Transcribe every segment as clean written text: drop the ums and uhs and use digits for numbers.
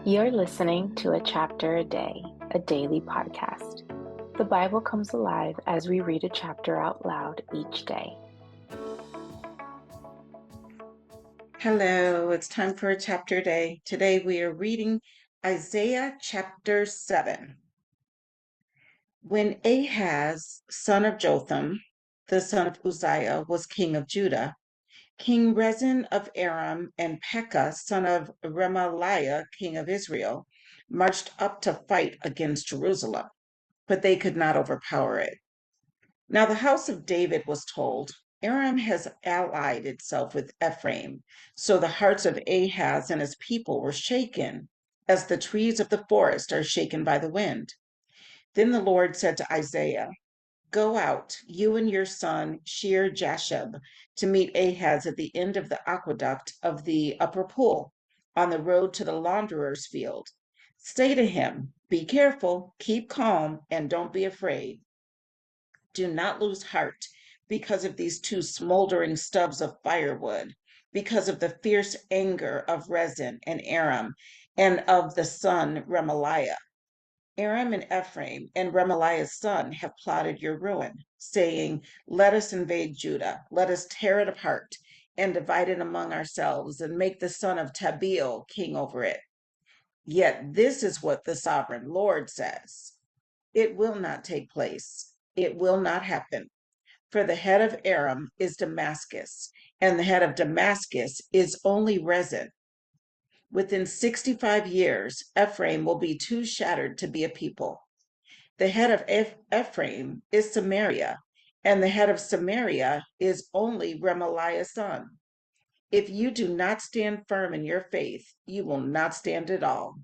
You're listening to A Chapter a Day, a daily podcast. The Bible comes alive as we read a chapter out loud each day. Hello, it's time for a chapter a day. Today we are reading Isaiah chapter 7. When Ahaz, son of Jotham, the son of Uzziah, was king of Judah, King Rezin of Aram and Pekah, son of Remaliah, king of Israel, marched up to fight against Jerusalem, but they could not overpower it. Now the house of David was told, Aram has allied itself with Ephraim. So the hearts of Ahaz and his people were shaken, as the trees of the forest are shaken by the wind. Then the Lord said to Isaiah, Go out, you and your son Shear-Jashub, to meet Ahaz at the end of the aqueduct of the upper pool, on the road to the launderer's field. Say to him, Be careful, keep calm, and don't be afraid. Do not lose heart because of these two smoldering stubs of firewood, because of the fierce anger of Rezin and Aram, and of the son Remaliah. Aram and Ephraim and Remaliah's son have plotted your ruin, saying, Let us invade Judah, let us tear it apart, and divide it among ourselves, and make the son of Tabeel king over it. Yet this is what the sovereign Lord says. It will not take place. It will not happen. For the head of Aram is Damascus, and the head of Damascus is only Rezin. Within 65 years, Ephraim will be too shattered to be a people. The head of Ephraim is Samaria, and the head of Samaria is only Remaliah's son. If you do not stand firm in your faith, you will not stand at all.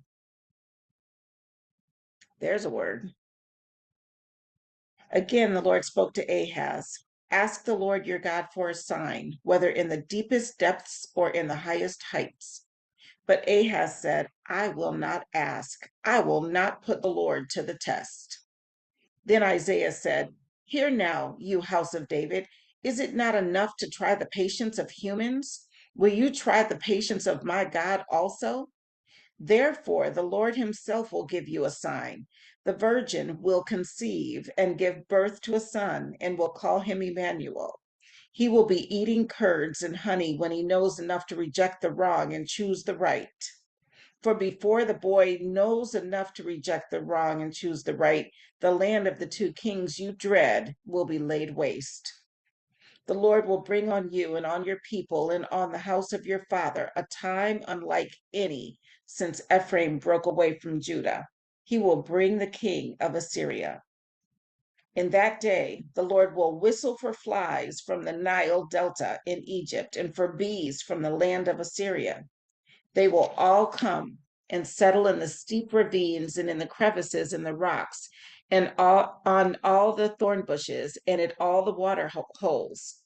There's a word. Again, the Lord spoke to Ahaz. Ask the Lord your God for a sign, whether in the deepest depths or in the highest heights. But Ahaz said, I will not ask. I will not put the Lord to the test. Then Isaiah said, Hear now, you house of David, is it not enough to try the patience of humans? Will you try the patience of my God also? Therefore, the Lord himself will give you a sign. The virgin will conceive and give birth to a son, and will call him Emmanuel. He will be eating curds and honey when he knows enough to reject the wrong and choose the right. For before the boy knows enough to reject the wrong and choose the right, the land of the two kings you dread will be laid waste. The Lord will bring on you and on your people and on the house of your father a time unlike any since Ephraim broke away from Judah. He will bring the king of Assyria. In that day, the Lord will whistle for flies from the Nile Delta in Egypt and for bees from the land of Assyria. They will all come and settle in the steep ravines and in the crevices in the rocks and on all the thorn bushes and at all the water holes.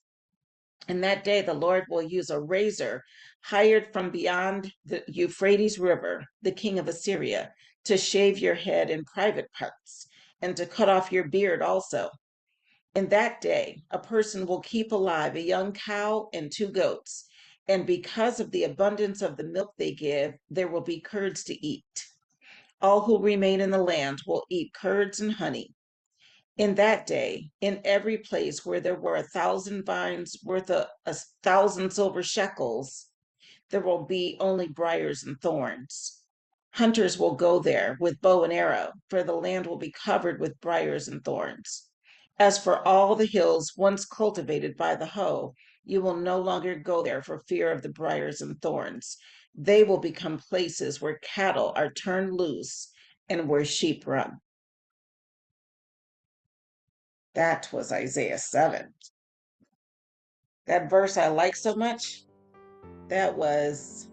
In that day, the Lord will use a razor hired from beyond the Euphrates River, the king of Assyria, to shave your head in private parts and to cut off your beard also. In that day, a person will keep alive a young cow and two goats, and because of the abundance of the milk they give, there will be curds to eat. All who remain in the land will eat curds and honey. In that day, in every place where there were 1,000 vines worth a thousand silver shekels, there will be only briars and thorns. Hunters will go there with bow and arrow, for the land will be covered with briars and thorns. As for all the hills once cultivated by the hoe, you will no longer go there for fear of the briars and thorns. They will become places where cattle are turned loose and where sheep run. That was Isaiah 7. That verse I like so much. That was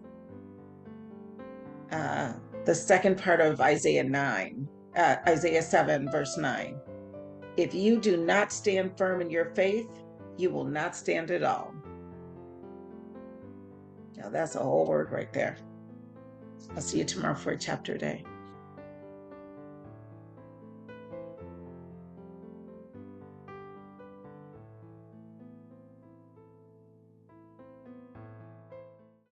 the second part of Isaiah 7, verse 9. If you do not stand firm in your faith, you will not stand at all. Now, that's a whole word right there. I'll see you tomorrow for a chapter day.